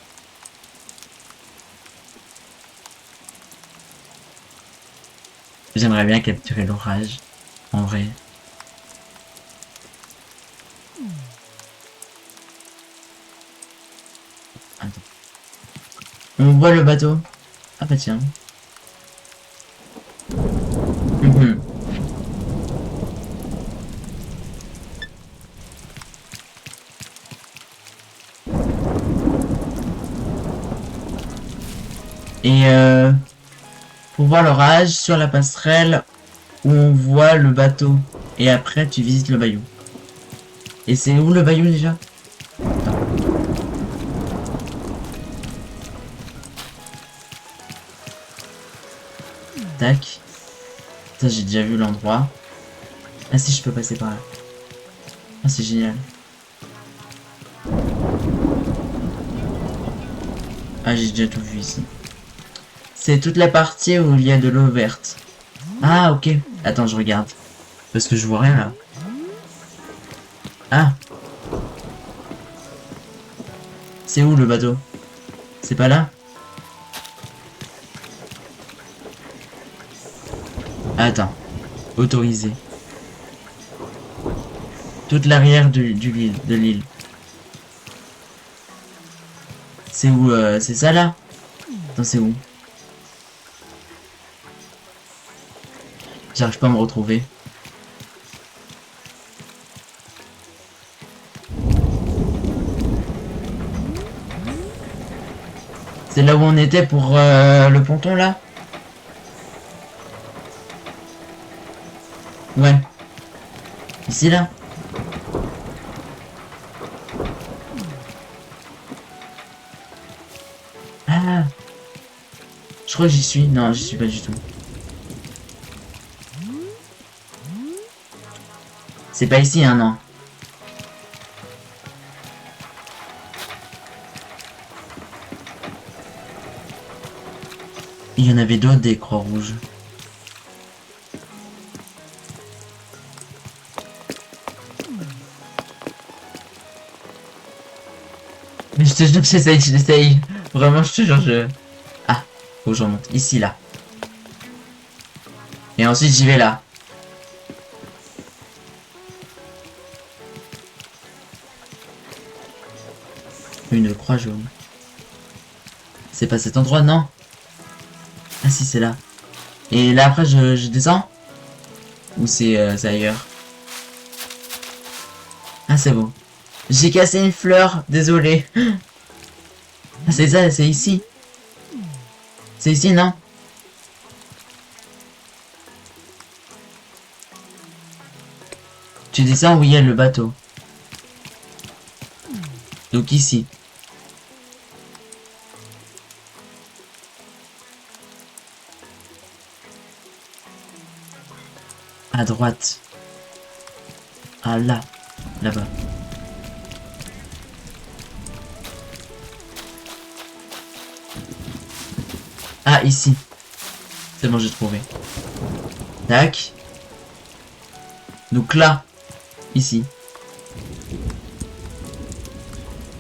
A: J'aimerais bien capturer l'orage en vrai. Attends. On voit le bateau. Ah bah tiens. Mhm. Et pour voir l'orage sur la passerelle où on voit le bateau. Et après tu visites le bayou. Et c'est où le bayou déjà? Tac. Ça j'ai déjà vu l'endroit. Ah si, je peux passer par là. Ah c'est génial. Ah j'ai déjà tout vu ici. C'est toute la partie où il y a de l'eau verte. Ah ok. Attends, je regarde. Parce que je vois rien là. Ah. C'est où le bateau? C'est pas là? Attends. Autorisé. Toute l'arrière de l'île. C'est où? C'est ça là? Attends, c'est où? J'arrive pas à me retrouver. C'est là où on était pour le ponton là? Ouais. Ici là? Ah. Je crois que j'y suis. Non, j'y suis pas du tout. C'est pas ici, hein, non. Il y en avait d'autres des croix rouges. Mais je te jure, j'essaye. Vraiment, je te jure, Ah, faut que je remonte. Ici, là. Et ensuite, j'y vais là. Une croix jaune. C'est pas cet endroit, non? Ah si, c'est là. Et là, après, je descends? Ou c'est ailleurs? Ah, c'est bon. J'ai cassé une fleur, désolé. Ah, c'est ça, c'est ici. C'est ici, non? Tu descends où il y a le bateau. Donc ici. À droite. Ah là. Là-bas. Ah, ici. C'est bon, j'ai trouvé. Tac. Donc là. Ici.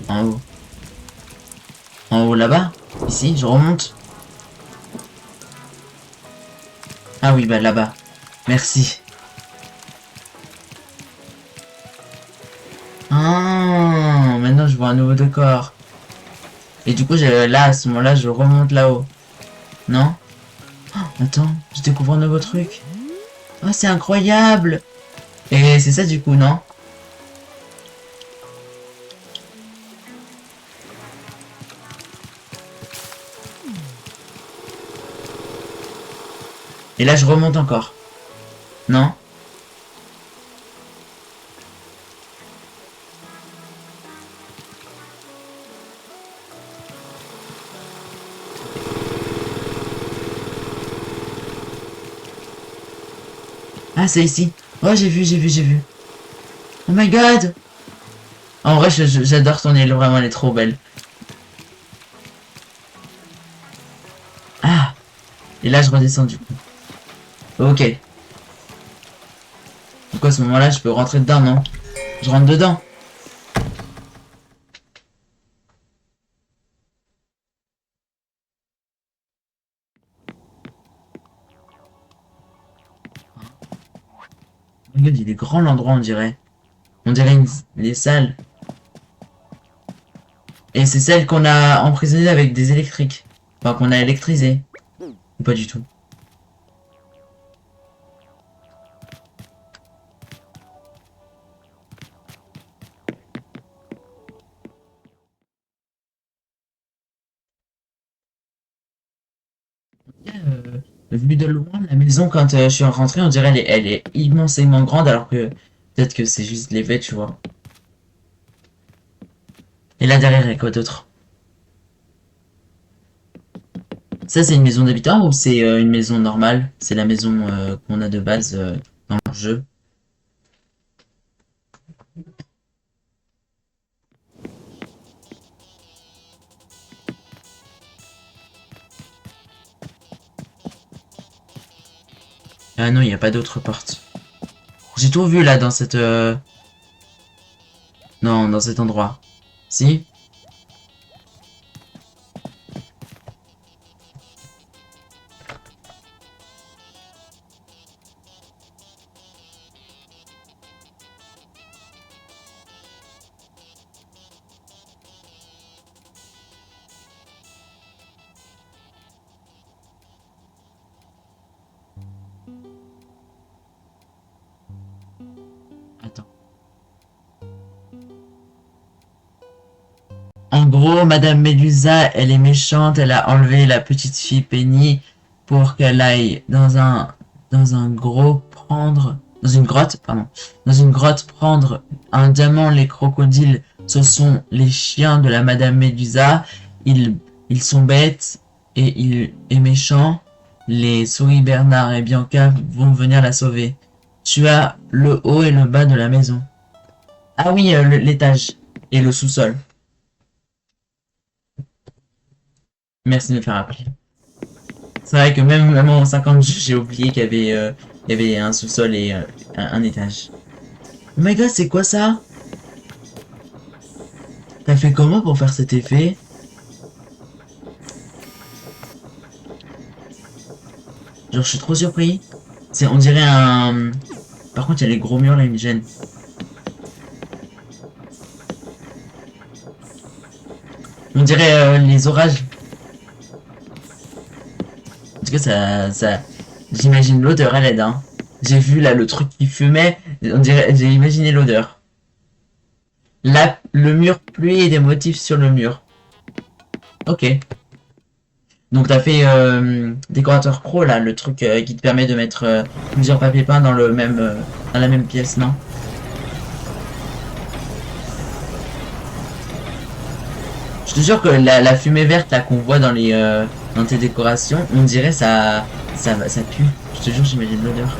A: En haut. En haut là-bas. Ici, je remonte. Ah oui, bah là-bas. Merci. Ah, maintenant je vois un nouveau décor. Et du coup, là, à ce moment-là, je remonte là-haut. Non? Attends, je découvre un nouveau truc. Oh, c'est incroyable! Et c'est ça du coup, non? Et là, je remonte encore. Non? Ah, c'est ici. Oh, j'ai vu. Oh my god! En vrai, j'adore son île, vraiment, elle est trop belle. Ah! Et là, je redescends du coup. Ok. Du coup, à ce moment-là, je peux rentrer dedans, non? Je rentre dedans. Oh my god, il est grand l'endroit, on dirait. On dirait les salles. Et c'est celle qu'on a emprisonnée avec des électriques. Enfin, qu'on a électrisée. Ou pas du tout. Vu de loin, la maison, quand je suis rentré, on dirait elle est immensément grande, alors que peut-être que c'est juste l'effet, tu vois. Et là derrière, il y a quoi d'autre? Ça, c'est une maison d'habitant ou c'est une maison normale? C'est la maison qu'on a de base dans le jeu. Ah non, il n'y a pas d'autre porte. J'ai tout vu là dans cette... Non, dans cet endroit. Si? Attends. En gros, Madame Médusa, elle est méchante, elle a enlevé la petite fille Penny pour qu'elle aille dans un gros prendre, dans une grotte, pardon, dans une grotte prendre un diamant. Les crocodiles, ce sont les chiens de la Madame Médusa. Ils, ils sont bêtes et il est méchant. Les souris Bernard et Bianca vont venir la sauver. Tu as le haut et le bas de la maison. Ah oui, l'étage et le sous-sol. Merci de me faire rappeler. C'est vrai que même en 50, j'ai oublié il y avait un sous-sol et un étage. Oh my god, c'est quoi ça? T'as fait comment pour faire cet effet? Genre, je suis trop surpris. On dirait un... Par contre, il y a les gros murs là, ils me gênent. On dirait les orages. En tout cas, j'imagine l'odeur à l'aide, hein. J'ai vu là le truc qui fumait. On dirait, j'ai imaginé l'odeur. Là, le mur pluie et des motifs sur le mur. Ok. Donc t'as fait décorateur pro là, le truc qui te permet de mettre plusieurs papiers peints dans le même dans la même pièce, non? Je te jure que la fumée verte là qu'on voit dans les dans tes décorations, on dirait ça pue. Je te jure, j'imagine l'odeur.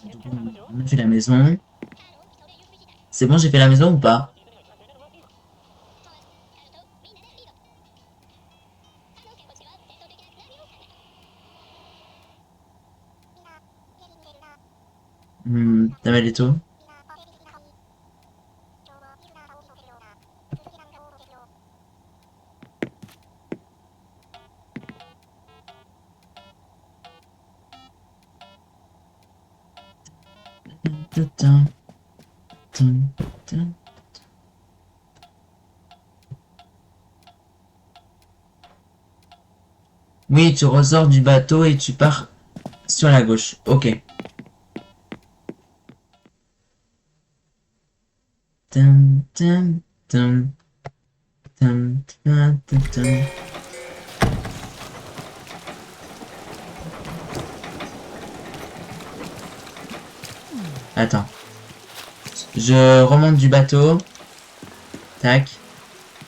A: On a fait la maison. C'est bon, j'ai fait la maison ou pas? T'as mal et tout? Oui, tu ressors du bateau et tu pars sur la gauche. Ok. Tum, tum, tum, tum, tum, tum, tum. Attends. Je remonte du bateau. Tac.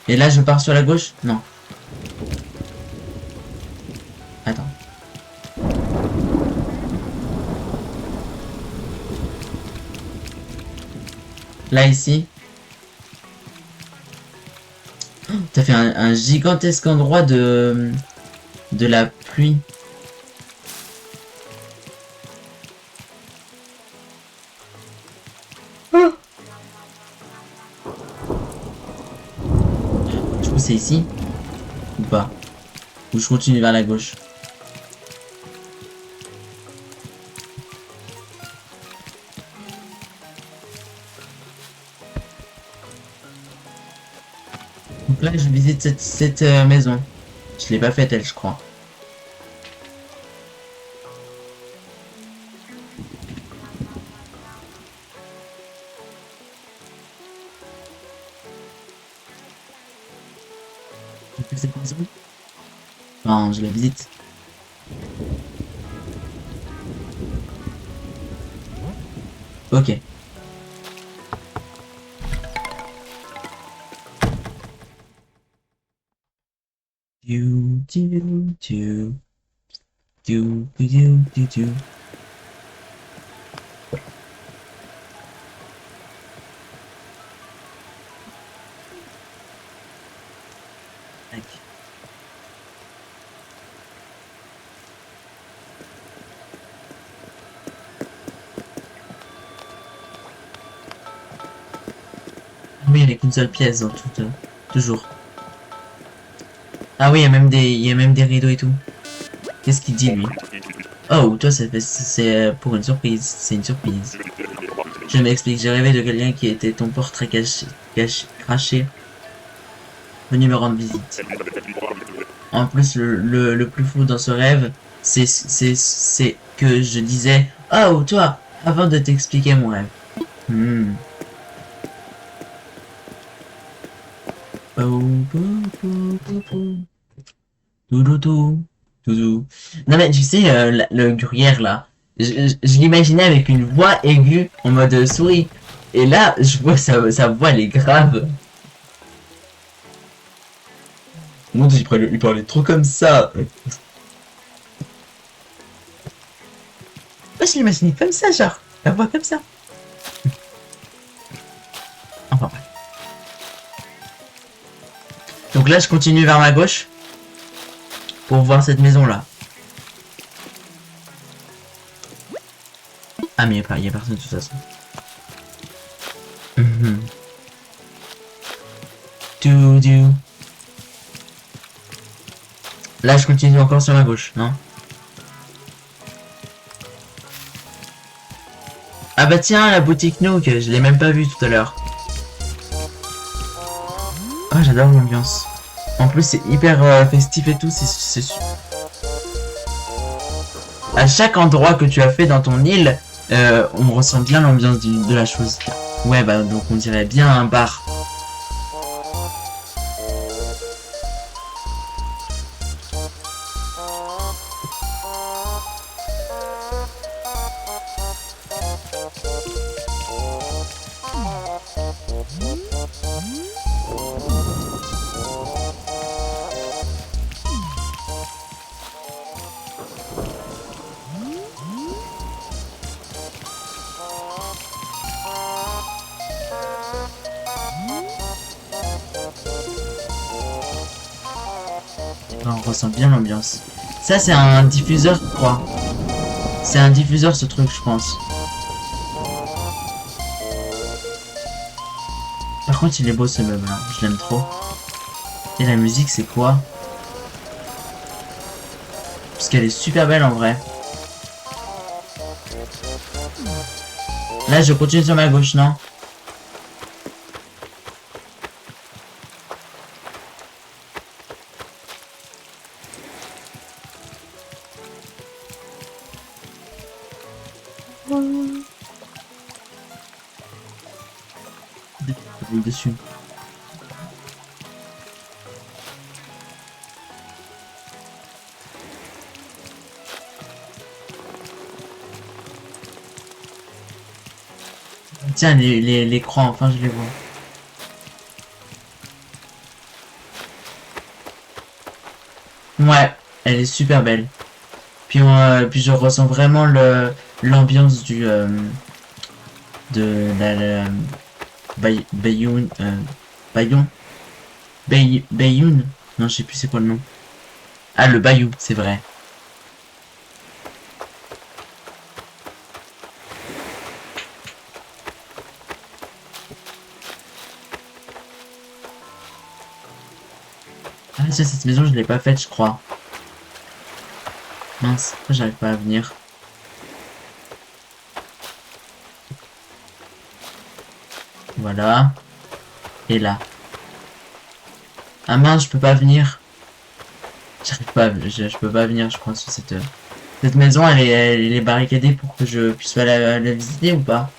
A: Et là, je pars sur la gauche? Non. Attends. Là, ici. Oh, t'as fait un gigantesque endroit de la pluie. Du coup, c'est ici? Ou pas? Ou je continue vers la gauche? Donc là, je visite cette maison. Je l'ai pas faite, elle, je crois. J'ai fait cette maison? Enfin, je la visite. Ok. Do, do, do. Do, do, do, do. Tac. Oui, il n'y a qu'une seule pièce dans tout, toujours. Ah oui, il y a même des rideaux et tout. Qu'est-ce qu'il dit, lui? Oh, toi, c'est pour une surprise. C'est une surprise. Je m'explique, j'ai rêvé de quelqu'un qui était ton portrait craché, venu me rendre visite. En plus, le plus fou dans ce rêve, c'est que je disais, oh, toi, avant de t'expliquer mon rêve. Hmm. Touloutou, toudou. Non mais tu sais, le gruyère là, je l'imaginais avec une voix aiguë en mode souris. Et là, je vois sa voix, elle est grave. Mon dieu, il parlait trop comme ça. Moi, je l'imaginais comme ça, genre, la voix comme ça. Enfin bref. Donc là, je continue vers ma gauche pour voir cette maison là. Ah mais il y a personne de toute façon. Doudou. Là, je continue encore sur ma gauche, non? Ah bah tiens, la boutique Nook, je l'ai même pas vue tout à l'heure. Ah, j'adore l'ambiance. En plus, c'est hyper festif et tout, c'est à chaque endroit que tu as fait dans ton île, on ressent bien l'ambiance de la chose. Ouais, bah donc on dirait bien un bar. On ressent bien l'ambiance. Ça, c'est un diffuseur, je crois. C'est un diffuseur, ce truc, je pense. Par contre, il est beau, ce meuble-là. Je l'aime trop. Et la musique, c'est quoi? Parce qu'elle est super belle, en vrai. Là, je continue sur ma gauche, non? Dessus. Tiens, les croix, enfin, je les vois. Ouais, elle est super belle. Puis je ressens vraiment l'ambiance de la Bayoun, Bayon, Bayoun. Non, je sais plus c'est quoi le nom. Ah, le Bayou, c'est vrai. Ah, tiens, cette maison, je l'ai pas faite, je crois. Mince, pourquoi j'arrive pas à venir? Voilà. Et là. Ah mince, je peux pas venir. J'arrive pas, je peux pas venir, je crois, sur cette maison, elle est barricadée pour que je puisse pas la visiter ou pas?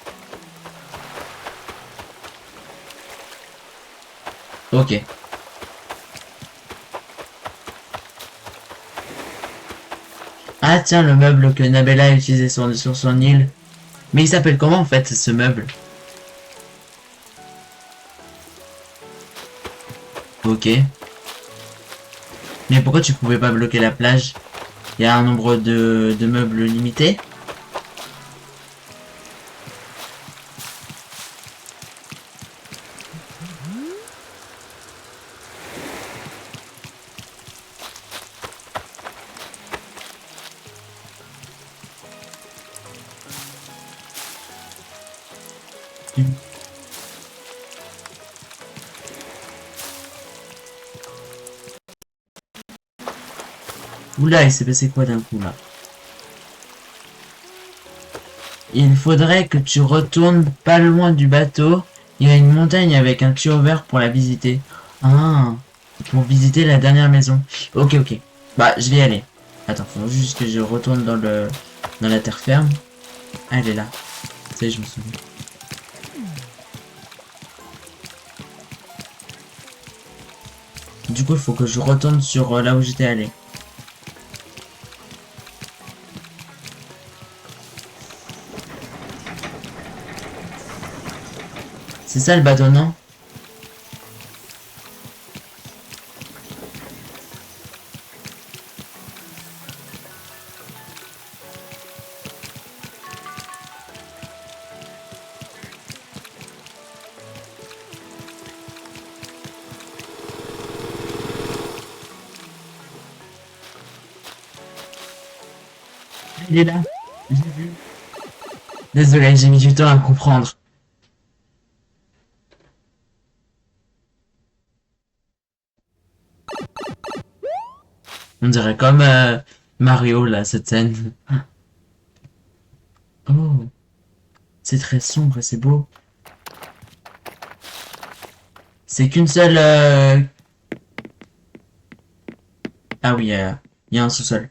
A: Ok. Ah tiens, le meuble que Nabella a utilisé sur son île. Mais il s'appelle comment en fait, ce meuble? Ok. Mais pourquoi tu pouvais pas bloquer la plage? Il y a un nombre de meubles limité? Oula, il s'est passé quoi d'un coup là? Il faudrait que tu retournes pas loin du bateau. Il y a une montagne avec un tuyau vert pour la visiter. Ah, pour visiter la dernière maison. Ok, ok. Bah, je vais y aller. Attends, faut juste que je retourne dans la terre ferme. Ah, elle est là. Ça y est, je me souviens. Du coup, il faut que je retourne sur là où j'étais allé. C'est ça le bateau, non? Il est là. J'ai vu. Désolé, j'ai mis du temps à comprendre. On dirait comme Mario, là, cette scène. Oh, c'est très sombre et c'est beau. C'est qu'une seule... Ah oui, il y a un sous-sol.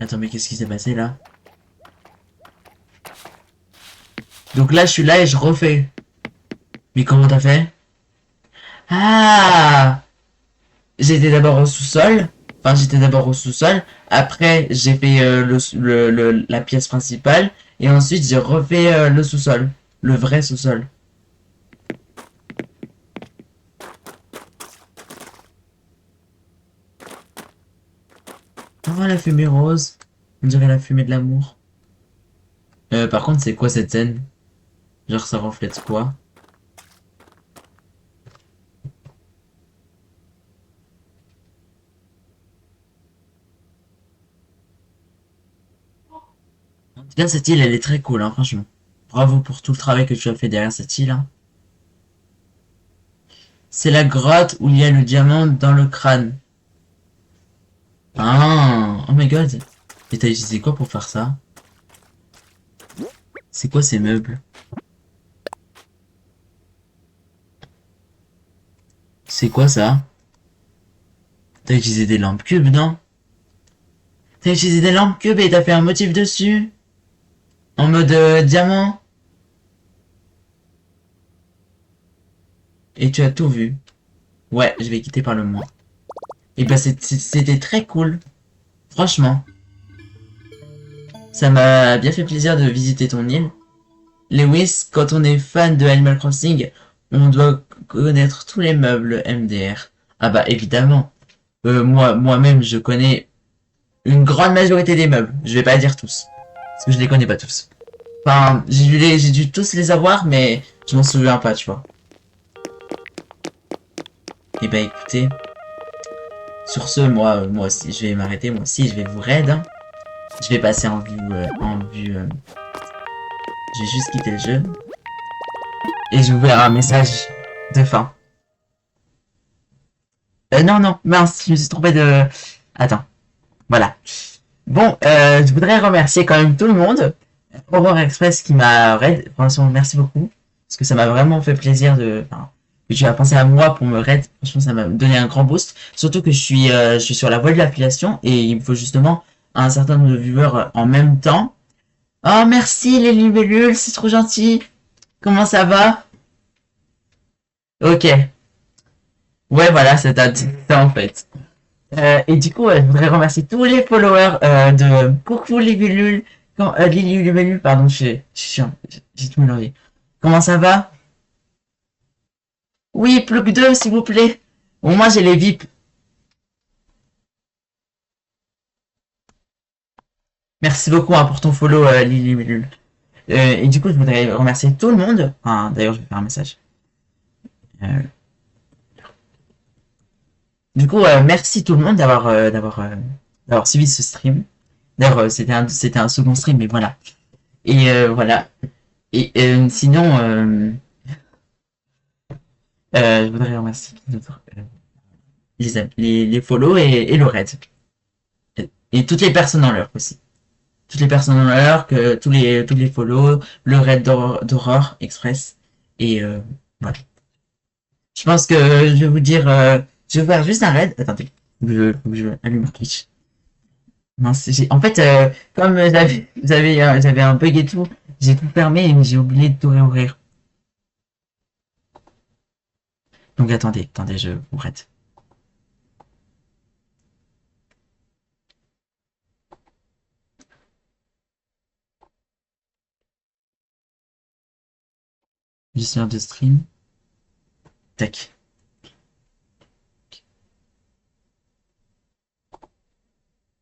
A: Attends, mais qu'est-ce qui s'est passé là? Donc là, je suis là et je refais. Mais comment t'as fait? Ah! J'étais d'abord au sous-sol. Enfin, j'étais d'abord au sous-sol. Après, j'ai fait la pièce principale. Et ensuite, j'ai refait le sous-sol. Le vrai sous-sol. Oh, la fumée rose. On dirait la fumée de l'amour. Par contre, c'est quoi cette scène? Genre, ça reflète quoi? En tout cas, cette île, elle est très cool, hein, franchement. Bravo pour tout le travail que tu as fait derrière cette île, hein. C'est la grotte où il y a le diamant dans le crâne. Ah, oh my god. Et t'as utilisé quoi pour faire ça? C'est quoi ces meubles? C'est quoi ça? T'as utilisé des lampes cubes, non? T'as utilisé des lampes cubes et t'as fait un motif dessus? En mode diamant? Et tu as tout vu? Ouais, je vais quitter par le moins. Et bah c'était très cool. Franchement. Ça m'a bien fait plaisir de visiter ton île. Lewis, quand on est fan de Animal Crossing, on doit connaître tous les meubles MDR. Ah bah évidemment. Moi-même, je connais une grande majorité des meubles. Je vais pas dire tous. Parce que je les connais pas tous. Enfin, j'ai dû tous les avoir, mais je m'en souviens pas, tu vois. Et bah écoutez, sur ce, moi aussi, je vais m'arrêter. Moi aussi, je vais vous raid, hein. Je vais passer en vue. Je vais juste quitter le jeu. Et je vous verrai un message de fin. Non, non, mince, je me suis trompé de... Attends, voilà. Bon, je voudrais remercier quand même tout le monde. Aurore Express qui m'a raid. Franchement, merci beaucoup. Parce que ça m'a vraiment fait plaisir de... Enfin, que tu as pensé à moi pour me raid. Franchement, ça m'a donné un grand boost. Surtout que je suis sur la voie de l'affiliation et il me faut justement un certain nombre de viewers en même temps. Oh, merci les libellules, c'est trop gentil. Comment ça va? Ok. Ouais, voilà, c'est ça en fait. Et du coup, je voudrais remercier tous les followers de Coucou les Bullules, Lily les Bullules, pardon, j'ai tout mélangé. Comment ça va? Oui, plus que deux, s'il vous plaît. Bon, moi, j'ai les VIP. Merci beaucoup hein, pour ton follow, Lily les Bullules. Et du coup, je voudrais remercier tout le monde. Enfin, d'ailleurs, je vais faire un message. Euh, du coup, merci tout le monde d'avoir suivi ce stream. D'ailleurs, c'était un second stream, mais voilà. Et voilà. Et sinon, je voudrais remercier les follow et le raid. Et toutes les personnes en l'heure aussi. Toutes les personnes en l'heure, que tous les follow, le raid d'Aurore Express. Et voilà. Je pense que je vais vous dire, je vais faire juste un raid. Attendez, faut que je allume Twitch. Mince, en fait, comme j'avais un bug et tout, j'ai tout fermé et j'ai oublié de tout réouvrir. Donc attendez, je vous raid. Gestionnaire de stream. Tac.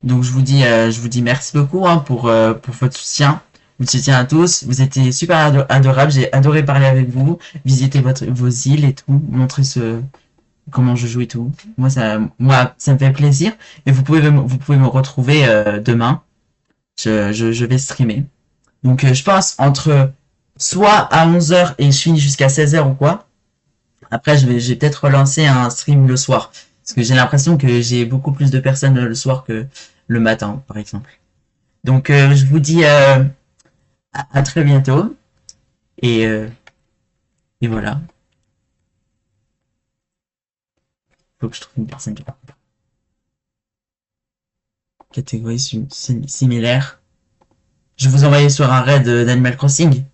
A: Donc je vous dis merci beaucoup hein, pour votre soutien. Vous soutien à tous. Vous étiez super adorables. J'ai adoré parler avec vous, visiter vos îles et tout, montrer comment je joue et tout. Moi, ça me fait plaisir. Et vous pouvez me retrouver demain. Je vais streamer. Donc je pense entre soit à 11 h et je finis jusqu'à 16 h ou quoi. Après, je vais peut-être relancer un stream le soir. Parce que j'ai l'impression que j'ai beaucoup plus de personnes le soir que le matin, par exemple. Donc, je vous dis à très bientôt. Et, euh, et voilà. Faut que je trouve une personne qui parle. Catégorie similaire. Je vais vous envoyer sur un raid d'Animal Crossing.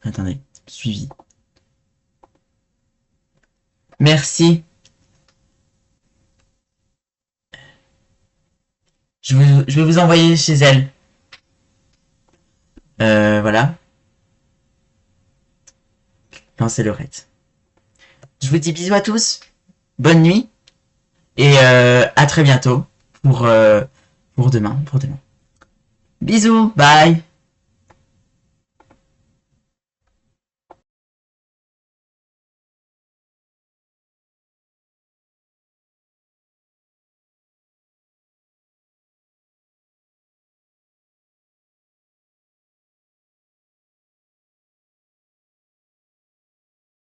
A: Attendez, suivi. Merci. Je vais vous envoyer chez elle. Voilà. Lancez le raid. Je vous dis bisous à tous. Bonne nuit. Et à très bientôt pour demain. Bisous, bye.